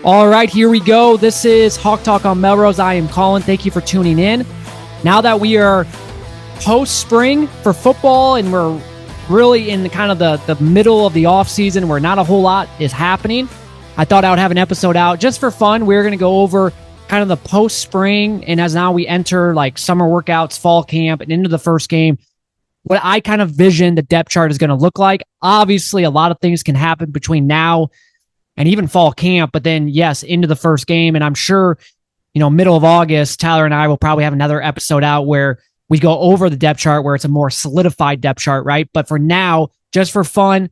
All right, here we go. This is Hawk Talk on Melrose. I am Collin. Thank you for tuning in. Now that we are post-spring for football and we're really in the middle of the offseason where not a whole lot is happening, I thought I would have an episode out just for fun. We're going to go over kind of the post-spring, and as now we enter like summer workouts, fall camp, and into the first game, what I kind of vision the depth chart is going to look like. Obviously, a lot of things can happen between now and even fall camp, but then, yes, into the first game. And I'm sure, middle of August, Tyler and I will probably have another episode out where we go over the depth chart where it's a more solidified depth chart, right? But for now, just for fun,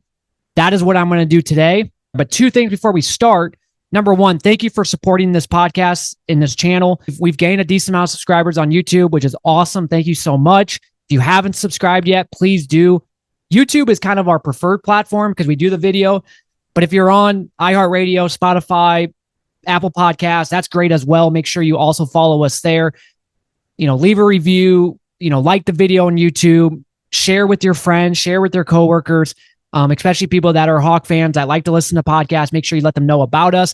that is what I'm going to do today. But two things before we start. Number one, thank you for supporting this podcast in this channel. We've gained a decent amount of subscribers on YouTube, which is awesome. Thank you so much. If you haven't subscribed yet, please do. YouTube is kind of our preferred platform because we do the video. But if you're on iHeartRadio, Spotify, Apple Podcasts, that's great as well. Make sure you also follow us there. Leave a review, like the video on YouTube, share with your friends, share with their coworkers, especially people that are Hawk fans that like to listen to podcasts. Make sure you let them know about us.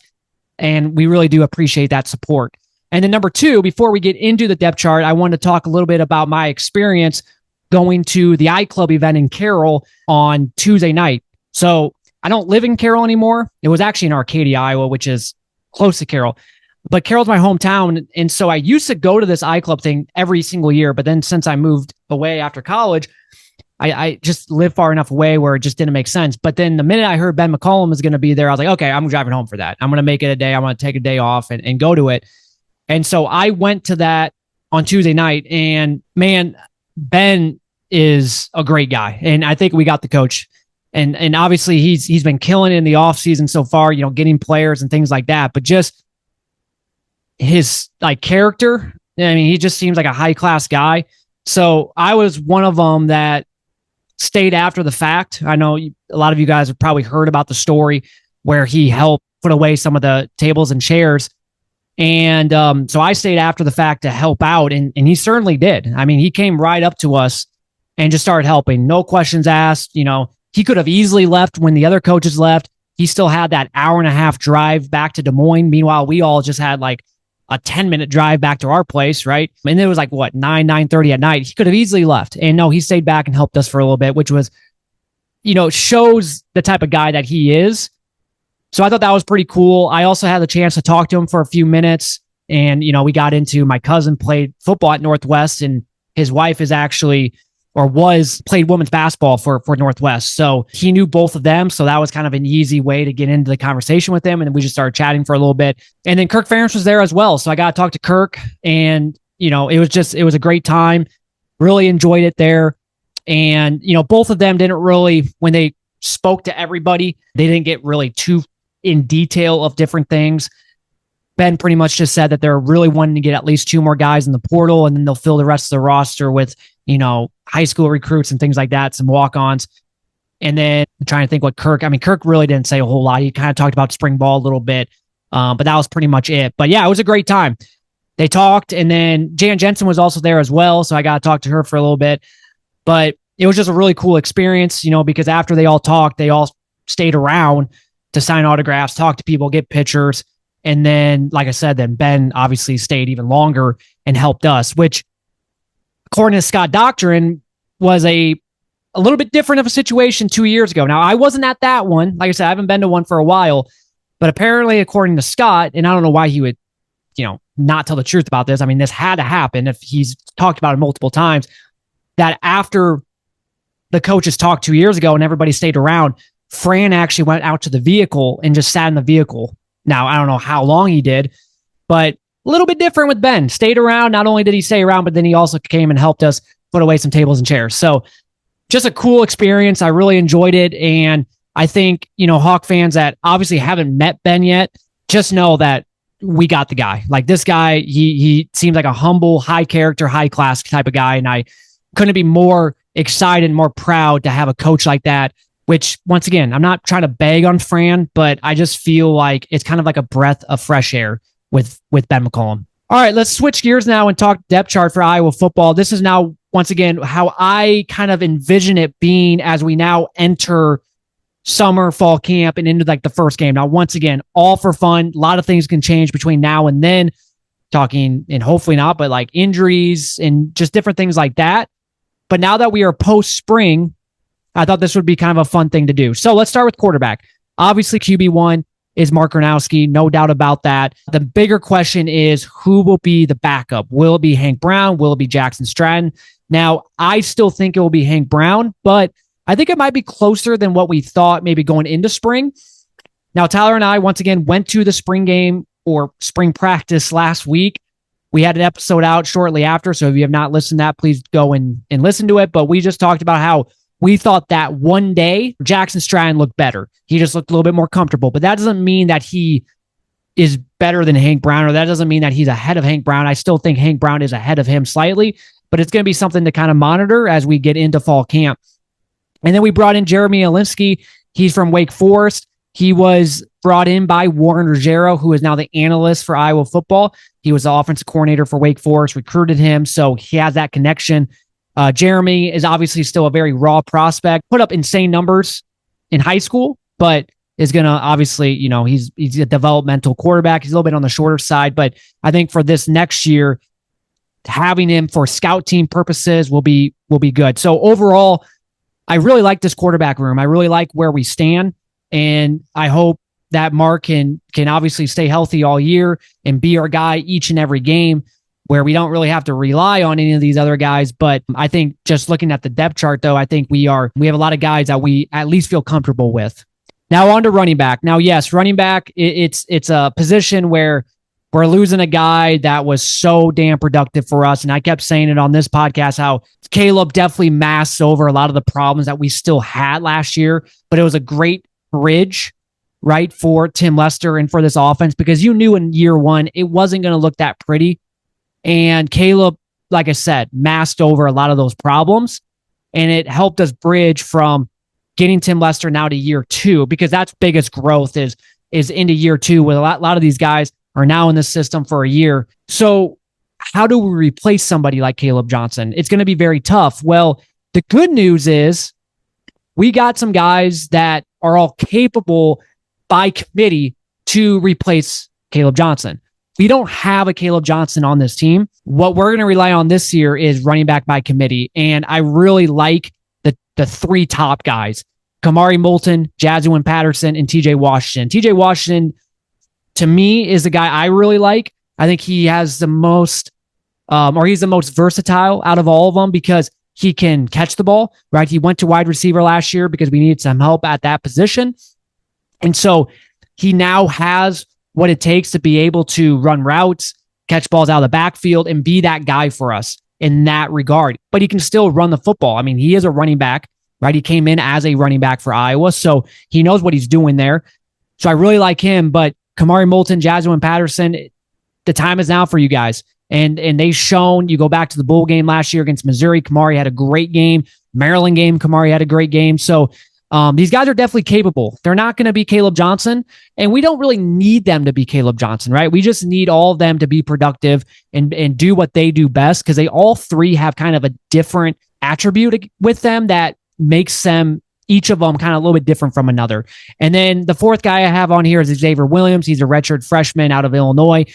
And we really do appreciate that support. And then number two, before we get into the depth chart, I want to talk a little bit about my experience going to the I-Club event in Carroll on Tuesday night. So I don't live in Carroll anymore. It was actually in Arcadia, Iowa, which is close to Carroll. But Carroll's my hometown. And so I used to go to this I-Club thing every single year. But then since I moved away after college, I just live far enough away where it just didn't make sense. But then the minute I heard Ben McCollum was going to be there, I was like, okay, I'm driving home for that. I'm going to make it a day. I'm going to take a day off and go to it. And so I went to that on Tuesday night. And man, Ben is a great guy. And I think we got the coach. And obviously he's been killing it in the offseason so far, getting players and things like that. But just his character, I mean, he just seems like a high class guy. So I was one of them that stayed after the fact. I know a lot of you guys have probably heard about the story where he helped put away some of the tables and chairs. And so I stayed after the fact to help out. And he certainly did. I mean, he came right up to us and just started helping. No questions asked. He could have easily left when the other coaches left. He still had that hour-and-a-half drive back to Des Moines. Meanwhile, we all just had like a 10-minute drive back to our place, right? And it was like, 9:30 at night. He could have easily left. And no, he stayed back and helped us for a little bit, which was, shows the type of guy that he is. So I thought that was pretty cool. I also had the chance to talk to him for a few minutes. And, we got into my cousin played football at Northwest, and his wife is actually played women's basketball for Northwest. So he knew both of them. So that was kind of an easy way to get into the conversation with him. And then we just started chatting for a little bit. And then Kirk Ferentz was there as well. So I got to talk to Kirk, and, it was a great time. Really enjoyed it there. And, both of them didn't really, when they spoke to everybody, they didn't get really too in detail of different things. Ben pretty much just said that they're really wanting to get at least two more guys in the portal, and then they'll fill the rest of the roster with, high school recruits and things like that, some walk-ons. And then I'm trying to think what Kirk really didn't say a whole lot. He kind of talked about spring ball a little bit, but that was pretty much it. But yeah, it was a great time. They talked, and then Jan Jensen was also there as well. So I got to talk to her for a little bit, but it was just a really cool experience, because after they all talked, they all stayed around to sign autographs, talk to people, get pictures. And then, like I said, then Ben obviously stayed even longer and helped us, which according to Scott Doctrine was a little bit different of a situation 2 years ago. Now, I wasn't at that one. Like I said, I haven't been to one for a while, but apparently according to Scott, and I don't know why he would, not tell the truth about this. I mean, this had to happen if he's talked about it multiple times, that after the coaches talked 2 years ago and everybody stayed around, Fran actually went out to the vehicle and just sat in the vehicle. Now, I don't know how long he did, but a little bit different with Ben. Stayed around. Not only did he stay around, but then he also came and helped us put away some tables and chairs. So just a cool experience. I really enjoyed it. And I think, Hawk fans that obviously haven't met Ben yet, just know that we got the guy. Like this guy, he seems like a humble, high character, high class type of guy. And I couldn't be more excited, more proud to have a coach like that, which once again, I'm not trying to bag on Fran, but I just feel like it's kind of like a breath of fresh air with Ben McCollum. All right, let's switch gears now and talk depth chart for Iowa football. This is now, once again, how I kind of envision it being as we now enter summer, fall camp, and into like the first game. Now, once again, all for fun. A lot of things can change between now and then, talking, and hopefully not, but like injuries and just different things like that. But now that we are post spring, I thought this would be kind of a fun thing to do. So let's start with quarterback. Obviously, QB1 is Mark Gronowski, no doubt about that. The bigger question is, who will be the backup? Will it be Hank Brown? Will it be Jackson Stratton? Now, I still think it will be Hank Brown, but I think it might be closer than what we thought maybe going into spring. Now, Tyler and I, once again, went to the spring game or spring practice last week. We had an episode out shortly after, so if you have not listened to that, please go and listen to it. But we just talked about how we thought that one day Jackson Stratton looked better. He just looked a little bit more comfortable, but that doesn't mean that he is better than Hank Brown, or that doesn't mean that he's ahead of Hank Brown. I still think Hank Brown is ahead of him slightly, but it's going to be something to kind of monitor as we get into fall camp. And then we brought in Jeremy Alinsky. He's from Wake Forest. He was brought in by Warren Ruggiero, who is now the analyst for Iowa football. He was the offensive coordinator for Wake Forest, recruited him, so he has that connection. Jeremy is obviously still a very raw prospect, put up insane numbers in high school, but is going to obviously, he's a developmental quarterback. He's a little bit on the shorter side, but I think for this next year, having him for scout team purposes will be good. So overall, I really like this quarterback room. I really like where we stand, and I hope that Mark can obviously stay healthy all year and be our guy each and every game, where we don't really have to rely on any of these other guys. But I think just looking at the depth chart, though, I think we have a lot of guys that we at least feel comfortable with. Now on to running back. Now, yes, running back, it's a position where we're losing a guy that was so damn productive for us. And I kept saying it on this podcast, how Caleb definitely masks over a lot of the problems that we still had last year, but it was a great bridge, right, for Tim Lester and for this offense, because you knew in year one, it wasn't going to look that pretty. And Caleb, like I said, masked over a lot of those problems, and it helped us bridge from getting Tim Lester now to year two, because that's biggest growth is into year two, with a lot of these guys are now in the system for a year. So how do we replace somebody like Caleb Johnson? It's going to be very tough. Well, the good news is we got some guys that are all capable by committee to replace Caleb Johnson. We don't have a Caleb Johnson on this team. What we're going to rely on this year is running back by committee. And I really like the three top guys: Kamari Moulton, Jazwin Patterson, and TJ Washington. TJ Washington, to me, is the guy I really like. I think he has the most, he's the most versatile out of all of them, because he can catch the ball, right? He went to wide receiver last year because we needed some help at that position. And so he now has what it takes to be able to run routes, catch balls out of the backfield, and be that guy for us in that regard. But he can still run the football. I mean, he is a running back, right? He came in as a running back for Iowa, so he knows what he's doing there. So I really like him. But Kamari Moulton, Jazwin Patterson, the time is now for you guys. And they've shown, you go back to the bowl game last year against Missouri, Kamari had a great game. Maryland game, Kamari had a great game. So these guys are definitely capable. They're not going to be Caleb Johnson, and we don't really need them to be Caleb Johnson, right? We just need all of them to be productive and do what they do best, because they all three have kind of a different attribute with them that makes them, each of them, kind of a little bit different from another. And then the fourth guy I have on here is Xavier Williams. He's a redshirt freshman out of Illinois.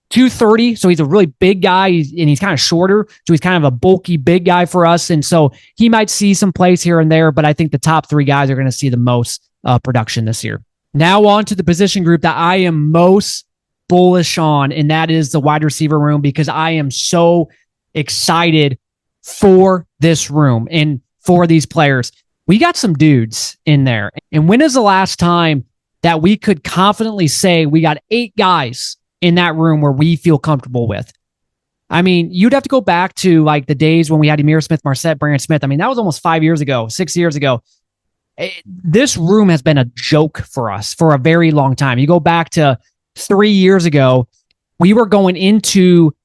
230, so he's a really big guy, and he's kind of shorter, so he's kind of a bulky big guy for us, and so he might see some plays here and there, but I think the top three guys are going to see the most production this year. Now on to the position group that I am most bullish on, and that is the wide receiver room, because I am so excited for this room and for these players. We got some dudes in there, and when is the last time that we could confidently say we got 8 guys in that room where we feel comfortable with? I mean, you'd have to go back to like the days when we had Emir Smith, Marset, Brandon Smith. I mean, that was almost 5 years ago, 6 years ago. This room has been a joke for us for a very long time. You go back to 3 years ago, we were going into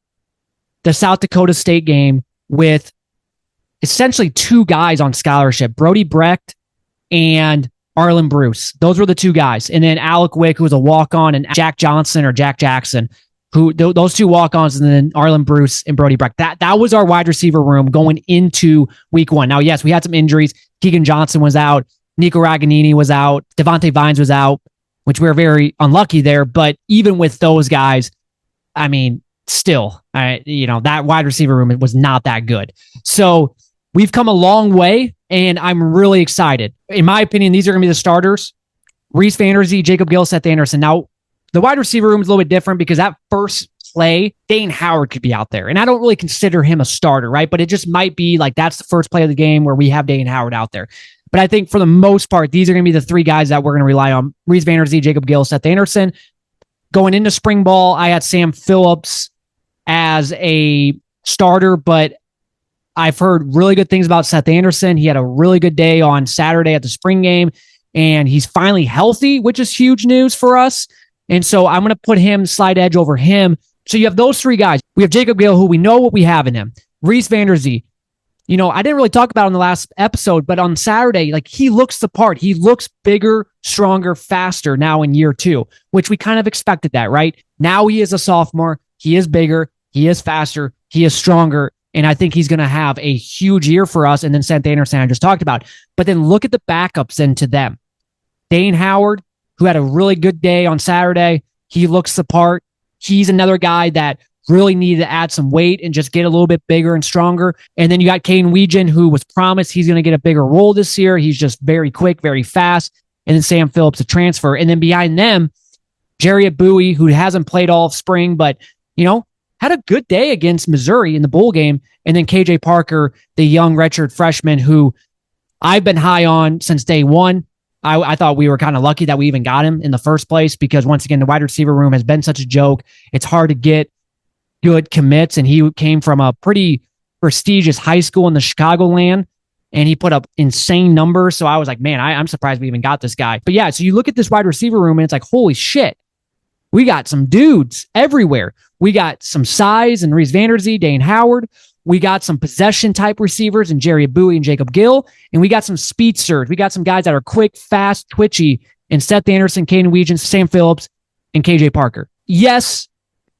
the South Dakota State game with essentially 2 guys on scholarship, Brody Brecht and Arlen Bruce. Those were the 2 guys. And then Alec Wick, who was a walk-on, and Jack Johnson or Jack Jackson, who those 2 walk-ons, and then Arlen Bruce and Brody Brecht. That was our wide receiver room going into week 1. Now, yes, we had some injuries. Keegan Johnson was out. Nico Raganini was out. Devontae Vines was out, which we were very unlucky there. But even with those guys, I mean, still, that wide receiver room was not that good. So we've come a long way, and I'm really excited. In my opinion, these are going to be the starters. Reese Vanderzee, Jacob Gill, Seth Anderson. Now, the wide receiver room is a little bit different because that first play, Dane Howard could be out there. And I don't really consider him a starter, right? But it just might be like that's the first play of the game where we have Dane Howard out there. But I think for the most part, these are going to be the three guys that we're going to rely on. Reese Vanderzee, Jacob Gill, Seth Anderson. Going into spring ball, I had Sam Phillips as a starter, but I've heard really good things about Seth Anderson. He had a really good day on Saturday at the spring game, and he's finally healthy, which is huge news for us. And so I'm going to put him slight edge over him. So you have those three guys. We have Jacob Gill, who we know what we have in him. Reese Vanderzee. I didn't really talk about it on the last episode, but on Saturday, like he looks the part. He looks bigger, stronger, faster now in year 2, which we kind of expected that, right? Now he is a sophomore. He is bigger. He is faster. He is stronger. And I think he's going to have a huge year for us. And then Seth Anderson, I just talked about. But then look at the backups into them. Dane Howard, who had a really good day on Saturday. He looks the part. He's another guy that really needed to add some weight and just get a little bit bigger and stronger. And then you got Caden Weegan, who was promised he's going to get a bigger role this year. He's just very quick, very fast. And then Sam Phillips, a transfer. And then behind them, Jerry Bowie, who hasn't played all spring, but, had a good day against Missouri in the bowl game. And then KJ Parker, the young redshirt freshman, who I've been high on since day one. I thought we were kind of lucky that we even got him in the first place because, once again, the wide receiver room has been such a joke. It's hard to get good commits, and he came from a pretty prestigious high school in the Chicagoland, and he put up insane numbers. So I was like, man, I'm surprised we even got this guy. But yeah, so you look at this wide receiver room, and it's like, holy shit. We got some dudes everywhere. We got some size and Reese Vanderzee, Dane Howard. We got some possession-type receivers in Jerry Bowie and Jacob Gill. And we got some speedsters. We got some guys that are quick, fast, twitchy, and Seth Anderson, Caden Weegan, Sam Phillips, and KJ Parker. Yes,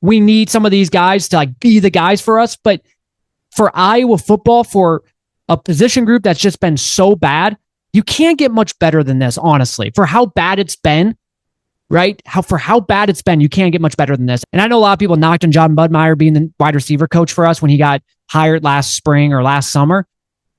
we need some of these guys to be the guys for us, but for Iowa football, for a position group that's just been so bad, you can't get much better than this, honestly. For how bad it's been, right? For how bad it's been, you can't get much better than this. And I know a lot of people knocked on John Budmeyer being the wide receiver coach for us when he got hired last spring or last summer,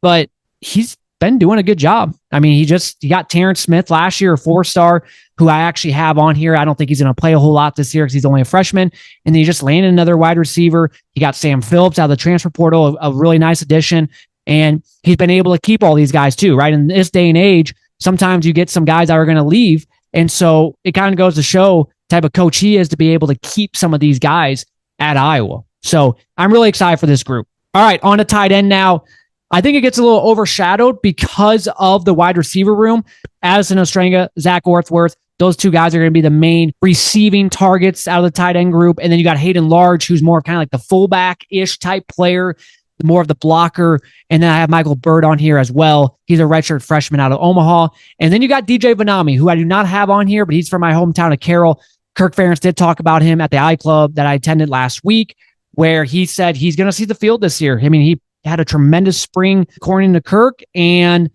but he's been doing a good job. I mean, he got Terrence Smith last year, a 4-star, who I actually have on here. I don't think he's going to play a whole lot this year because he's only a freshman. And then he just landed another wide receiver. He got Sam Phillips out of the transfer portal, a really nice addition. And he's been able to keep all these guys too, right? In this day and age, sometimes you get some guys that are going to leave. And so it kind of goes to show the type of coach he is to be able to keep some of these guys at Iowa. So I'm really excited for this group. All right, on to tight end now. I think it gets a little overshadowed because of the wide receiver room. Addison Ostrenga, Zach Orthworth, those two guys are going to be the main receiving targets out of the tight end group. And then you got Hayden Large, who's more kind of like the fullback-ish type player, more of the blocker. And then I have Michael Bird on here as well. He's a redshirt freshman out of Omaha. And then you got DJ Vanami, who I do not have on here, but he's from my hometown of Carroll. Kirk Ferentz did talk about him at the I-Club that I attended last week, where he said he's going to see the field this year. I mean, he had a tremendous spring according to Kirk, and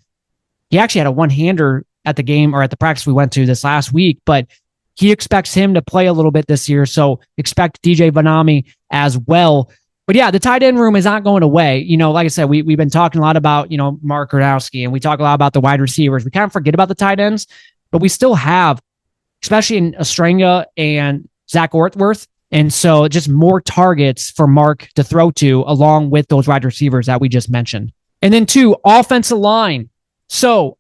he actually had a one-hander at the game or at the practice we went to this last week, but he expects him to play a little bit this year. So expect DJ Vanami as well. But yeah, the tight end room is not going away. Like I said, we've been talking a lot about, Mark Gronowski, and we talk a lot about the wide receivers. We kind of forget about the tight ends, but we still have, especially in Ostrenga and Zach Orthworth. And so just more targets for Mark to throw to along with those wide receivers that we just mentioned. And then 2, offensive line. So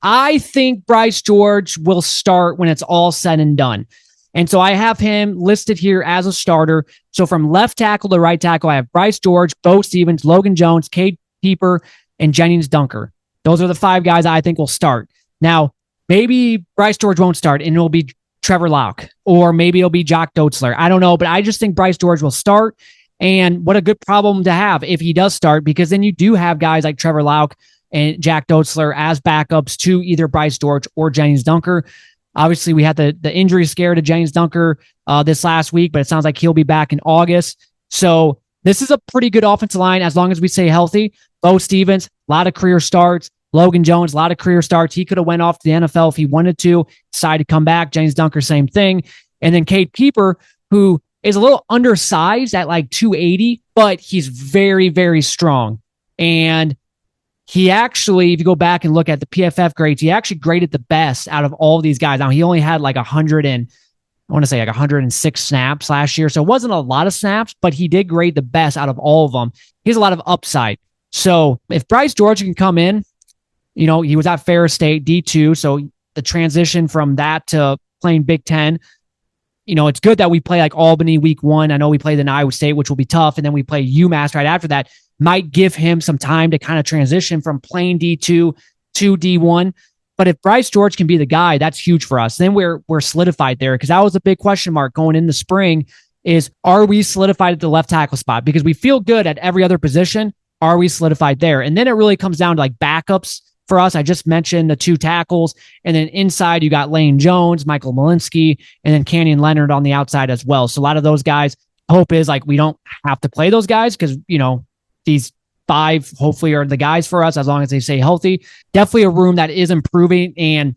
I think Bryce George will start when it's all said and done. And so I have him listed here as a starter. So from left tackle to right tackle, I have Bryce George, Bo Stevens, Logan Jones, Cade Pieper, and Jennings Dunker. Those are the 5 guys I think will start. Now, maybe Bryce George won't start and it'll be Trevor Lauck, or maybe it'll be Jock Dotzler. I don't know, but I just think Bryce George will start. And what a good problem to have if he does start, because then you do have guys like Trevor Lauck and Jack Dotzler as backups to either Bryce George or Jennings Dunker. Obviously, we had the injury scare to Jennings Dunker this last week, but it sounds like he'll be back in August. So this is a pretty good offensive line as long as we stay healthy. Bo Stevens, a lot of career starts, Logan Jones, a lot of career starts. He could have went off to the NFL if he wanted to, decided to come back. James Dunker, same thing. And then Cade Keeper, who is a little undersized at like 280, but he's very, very strong. And he actually, if you go back and look at the PFF grades, he actually graded the best out of all of these guys. Now, he only had like 106 snaps last year. So it wasn't a lot of snaps, but he did grade the best out of all of them. He has a lot of upside. So if Bryce George can come in, he was at Ferris State, D2. So the transition from that to playing Big Ten, it's good that we play like Albany week 1. I know we play the Iowa State, which will be tough. And then we play UMass right after that. Might give him some time to kind of transition from playing D2 to D1. But if Bryce George can be the guy, that's huge for us. Then we're solidified there, because that was a big question mark going into spring is, are we solidified at the left tackle spot? Because we feel good at every other position. Are we solidified there? And then it really comes down to like backups for us. I just mentioned the 2 tackles. And then inside, you got Lane Jones, Michael Malinsky, and then Canyon Leonard on the outside as well. So a lot of those guys, hope is like we don't have to play those guys because, these 5 hopefully are the guys for us as long as they stay healthy. Definitely a room that is improving. And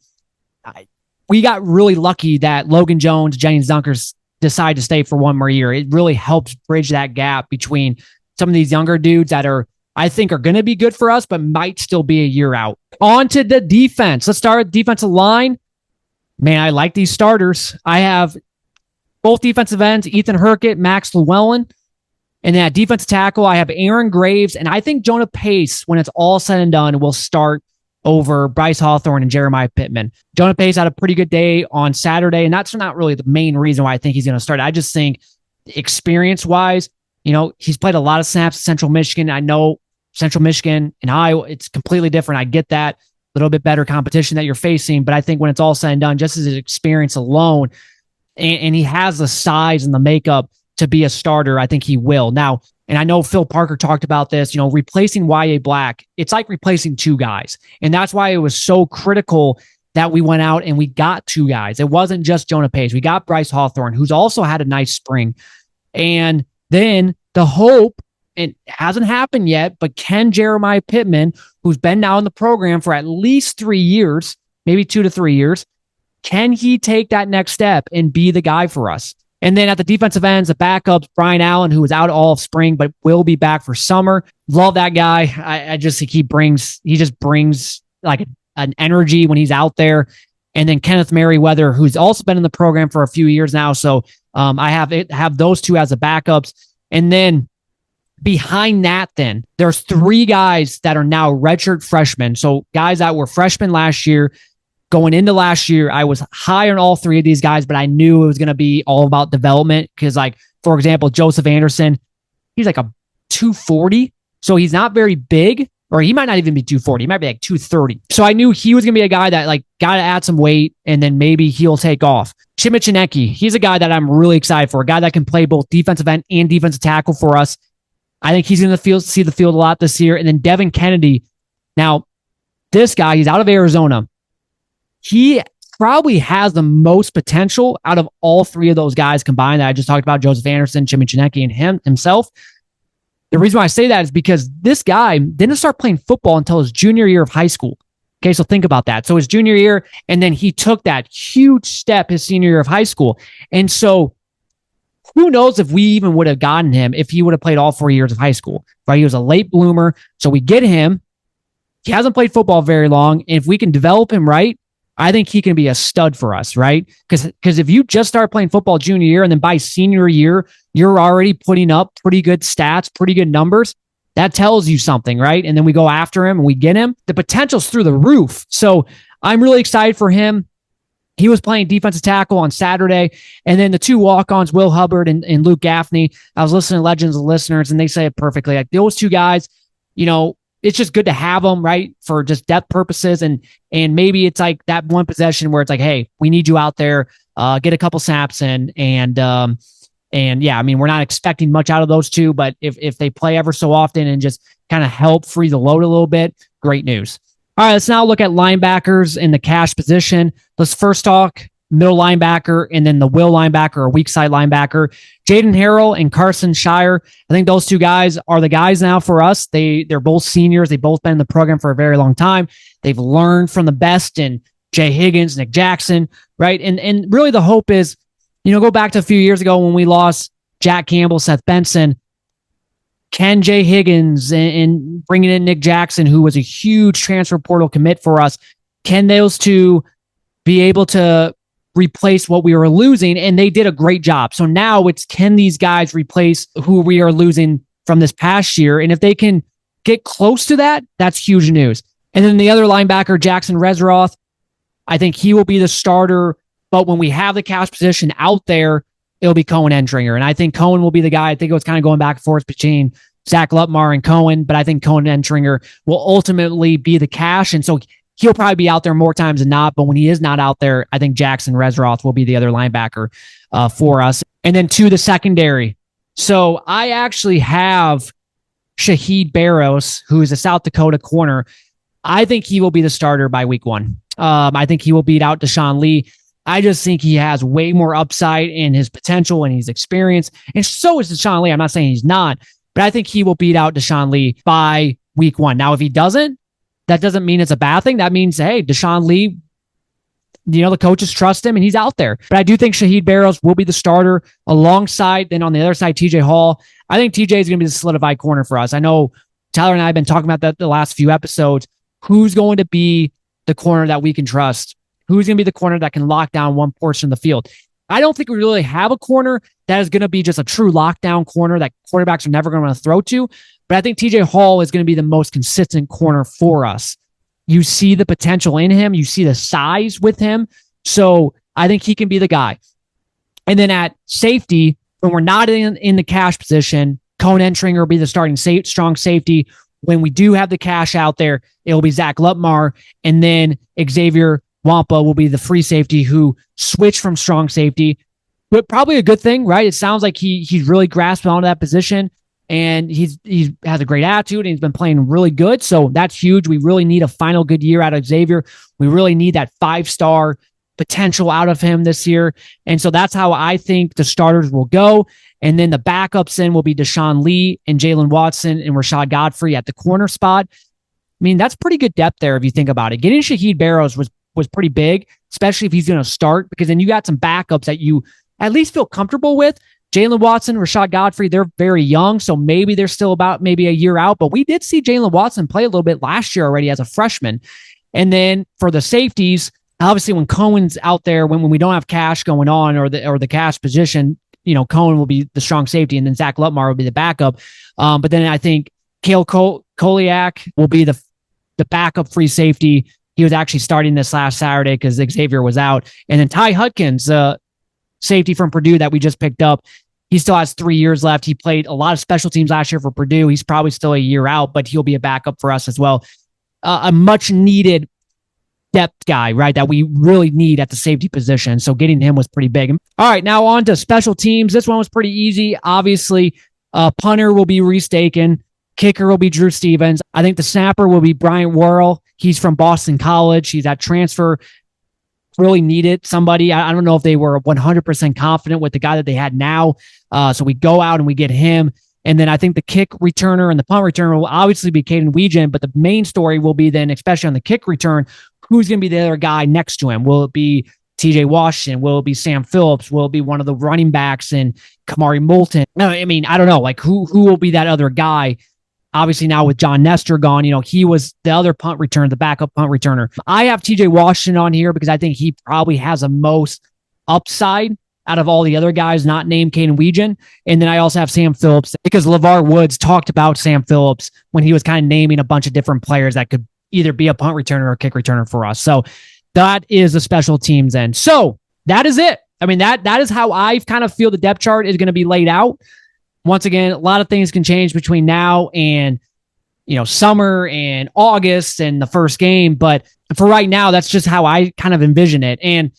we got really lucky that Logan Jones, James Dunkers decide to stay for one more year. It really helps bridge that gap between some of these younger dudes that I think are going to be good for us, but might still be a year out. On to the defense. Let's start with defensive line. Man, I like these starters. I have both defensive ends, Ethan Herkett, Max Llewellyn. And then at defensive tackle, I have Aaron Graves. And I think Jonah Pace, when it's all said and done, will start over Bryce Hawthorne and Jeremiah Pittman. Jonah Pace had a pretty good day on Saturday. And that's not really the main reason why I think he's going to start. I just think experience-wise, he's played a lot of snaps at Central Michigan. I know Central Michigan and Iowa, it's completely different. I get that. A little bit better competition that you're facing. But I think when it's all said and done, just as his experience alone, and he has the size and the makeup to be a starter, I think he will. Now, and I know Phil Parker talked about this, replacing Y.A. Black, it's like replacing 2 guys. And that's why it was so critical that we went out and we got 2 guys. It wasn't just Jonah Pace. We got Bryce Hawthorne, who's also had a nice spring. And then the hope, it hasn't happened yet, but can Jeremiah Pittman, who's been now in the program for at least 3 years, maybe 2 to 3 years, can he take that next step and be the guy for us? And then at the defensive ends, the backups, Brian Allen, who was out all of spring, but will be back for summer. Love that guy. I just think he just brings like an energy when he's out there. And then Kenneth Merriweather, who's also been in the program for a few years now. So I have those 2 as the backups. And then behind that, then there's 3 guys that are now redshirt freshmen. So guys that were freshmen last year. Going into last year, I was high on all 3 of these guys, but I knew it was going to be all about development because, like, for example, Joseph Anderson, he's like a 240. So he's not very big, or he might not even be 240. He might be like 230. So I knew he was going to be a guy that, like, got to add some weight, and then maybe he'll take off. Chimichineki, he's a guy that I'm really excited for, a guy that can play both defensive end and defensive tackle for us. I think he's going to see the field a lot this year. And then Devin Kennedy. Now, this guy, he's out of Arizona. He probably has the most potential out of all 3 of those guys combined that I just talked about, Joseph Anderson, Chimichineki, and himself. The reason why I say that is because this guy didn't start playing football until his junior year of high school. Okay, so think about that. So his junior year, and then he took that huge step his senior year of high school. And so who knows if we even would have gotten him if he would have played all 4 years of high school, right? He was a late bloomer. So we get him. He hasn't played football very long. And if we can develop him right, I think he can be a stud for us, right? Because if you just start playing football junior year and then by senior year, you're already putting up pretty good stats, pretty good numbers, that tells you something, right? And then we go after him and we get him. The potential's through the roof. So I'm really excited for him. He was playing defensive tackle on Saturday. And then the 2 walk-ons, Will Hubbard and Luke Gaffney, I was listening to Legends of Listeners, and they say it perfectly. Like, those 2 guys, it's just good to have them, right? For just depth purposes. And maybe it's like that one possession where it's like, hey, we need you out there, get a couple snaps in. And yeah, I mean, we're not expecting much out of those 2, but if they play ever so often and just kind of help free the load a little bit, great news. All right, let's now look at linebackers in the cash position. Let's first talk middle linebacker, and then the will linebacker or weak side linebacker. Jaden Harrell and Carson Shire. I think those two guys are the guys now for us. They're both seniors. They've both been in the program for a very long time. They've learned from the best in Jay Higgins, Nick Jackson, right? And really the hope is, go back to a few years ago when we lost Jack Campbell, Seth Benson. Can Jay Higgins and bringing in Nick Jackson, who was a huge transfer portal commit for us, can those two be able to replace what we were losing? And they did a great job. So now it's, can these guys replace who we are losing from this past year? And if they can get close to that, that's huge news. And then the other linebacker, Jackson Resroth, I think he will be the starter. But when we have the cash position out there, it'll be Cohen Entringer. And I think Cohen will be the guy. I think it was kind of going back and forth between Zach Lutmar and Cohen, but I think Cohen Entringer will ultimately be the cash. And so he'll probably be out there more times than not. But when he is not out there, I think Jackson Resroth will be the other linebacker for us. And then to the secondary. So I actually have Shaheed Barrows, who is a South Dakota corner. I think he will be the starter by week 1. I think he will beat out Deshaun Lee. I just think he has way more upside in his potential and his experience. And so is Deshaun Lee. I'm not saying he's not, but I think he will beat out Deshaun Lee by week 1. Now, if he doesn't, that doesn't mean it's a bad thing. That means, hey, Deshaun Lee, the coaches trust him and he's out there. But I do think Shaheed Barrows will be the starter alongside, then on the other side, TJ Hall. I think TJ is going to be the solidified corner for us. I know Tyler and I have been talking about that the last few episodes. Who's going to be the corner that we can trust? Who's going to be the corner that can lock down one portion of the field? I don't think we really have a corner that is going to be just a true lockdown corner that quarterbacks are never going to want to throw to. But I think TJ Hall is going to be the most consistent corner for us. You see the potential in him. You see the size with him. So I think he can be the guy. And then at safety, when we're not in the cash position, Cohen Entringer will be the starting strong safety. When we do have the cash out there, it will be Zach Lutmar. And then Xavier Wampa will be the free safety who switched from strong safety, but probably a good thing, right? It sounds like he's really grasped onto that position and he has a great attitude and he's been playing really good. So that's huge. We really need a final good year out of Xavier. We really need that 5-star potential out of him this year. And so that's how I think the starters will go. And then the backups in will be Deshaun Lee and Jalen Watson and Rashad Godfrey at the corner spot. I mean, that's pretty good depth there if you think about it. Getting Shaheed Barrows was pretty big, especially if he's going to start, because then you got some backups that you at least feel comfortable with. Jalen Watson, Rashad Godfrey, they're very young, so maybe they're still about maybe a year out, but we did see Jalen Watson play a little bit last year already as a freshman. And then for the safeties, obviously when Cohen's out there, when we don't have cash going on or the cash position, Cohen will be the strong safety, and then Zach Lutmar will be the backup. But then I think Kale Koliak will be the backup free safety. He was actually starting this last Saturday because Xavier was out. And then Ty Hutkins, safety from Purdue that we just picked up, he still has 3 years left. He played a lot of special teams last year for Purdue. He's probably still a year out, but he'll be a backup for us as well. A much needed depth guy, right, that we really need at the safety position. So getting him was pretty big. All right, now on to special teams. This one was pretty easy. Obviously, punter will be Reese Dakin. Kicker will be Drew Stevens. I think the snapper will be Bryant Worrell. He's from Boston College. He's at transfer. Really needed somebody. I don't know if they were 100% confident with the guy that they had now. So we go out and we get him. And then I think the kick returner and the punt returner will obviously be Caden Weegan, but the main story will be then, especially on the kick return, who's going to be the other guy next to him? Will it be TJ Washington? Will it be Sam Phillips? Will it be one of the running backs and Kamari Moulton? No, I mean, I don't know. Like who will be that other guy? Obviously now with John Nestor gone, he was the other punt returner, the backup punt returner. I have TJ Washington on here because I think he probably has the most upside out of all the other guys not named Caden Weegan. And then I also have Sam Phillips because LeVar Woods talked about Sam Phillips when he was kind of naming a bunch of different players that could either be a punt returner or a kick returner for us. So that is the special teams end. So that is it. I mean, that is how I kind of feel the depth chart is going to be laid out. Once again, a lot of things can change between now and, summer and August and the first game. But for right now, that's just how I kind of envision it. And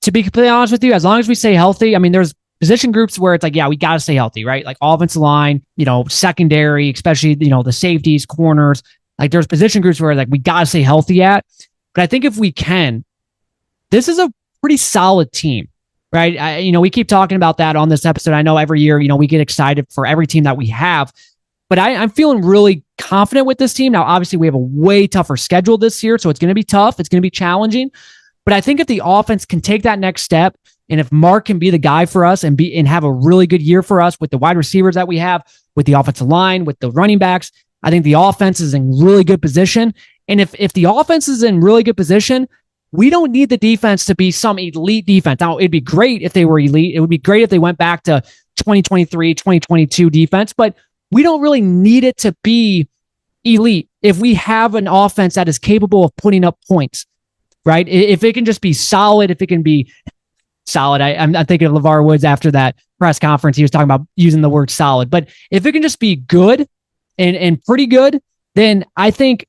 to be completely honest with you, as long as we stay healthy, I mean, there's position groups where it's like, yeah, we got to stay healthy, right? Like offensive line, secondary, especially, the safeties, corners. Like there's position groups where like we got to stay healthy at. But I think if we can, this is a pretty solid team, right? We keep talking about that on this episode. I know every year, we get excited for every team that we have, but I'm feeling really confident with this team. Now, obviously, we have a way tougher schedule this year, so it's going to be tough. It's going to be challenging. But I think if the offense can take that next step, and if Mark can be the guy for us and have a really good year for us with the wide receivers that we have, with the offensive line, with the running backs, I think the offense is in really good position. And if the offense is in really good position, we don't need the defense to be some elite defense. Now, it'd be great if they were elite. It would be great if they went back to 2023, 2022 defense, but we don't really need it to be elite if we have an offense that is capable of putting up points, right? If it can just be solid, if it can be solid. I'm thinking of LeVar Woods after that press conference. He was talking about using the word solid. But if it can just be good and pretty good, then I think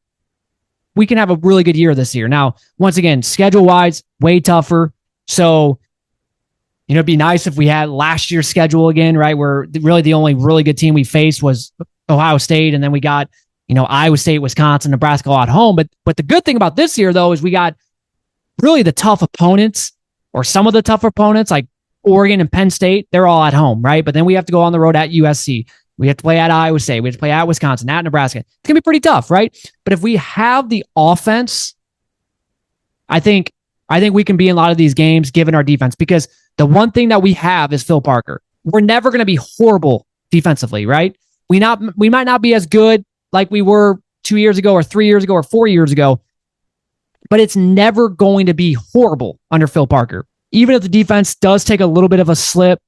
we can have a really good year this year. Now, once again, schedule-wise, way tougher. So, it'd be nice if we had last year's schedule again, right? Where really the only really good team we faced was Ohio State, and then we got, Iowa State, Wisconsin, Nebraska all at home. But the good thing about this year, though, is we got really the tough opponents, or some of the tough opponents, like Oregon and Penn State. They're all at home, right? But then we have to go on the road at USC. We have to play at Iowa State. We have to play at Wisconsin, at Nebraska. It's going to be pretty tough, right? But if we have the offense, I think we can be in a lot of these games given our defense, because the one thing that we have is Phil Parker. We're never going to be horrible defensively, right? We might not be as good like we were 2 years ago or 3 years ago or 4 years ago, but it's never going to be horrible under Phil Parker. Even if the defense does take a little bit of a slip,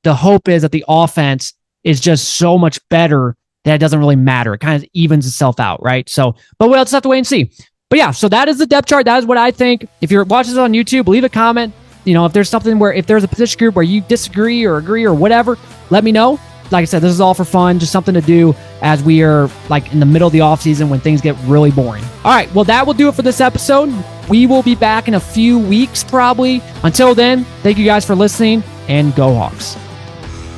the hope is that the offense is just so much better that it doesn't really matter. It kind of evens itself out, right? So, but we'll just have to wait and see. But yeah, so that is the depth chart. That is what I think. If you're watching this on YouTube, leave a comment. If there's something if there's a position group where you disagree or agree or whatever, let me know. Like I said, this is all for fun, just something to do as we are like in the middle of the offseason when things get really boring. All right, well, that will do it for this episode. We will be back in a few weeks probably. Until then, thank you guys for listening, and go Hawks.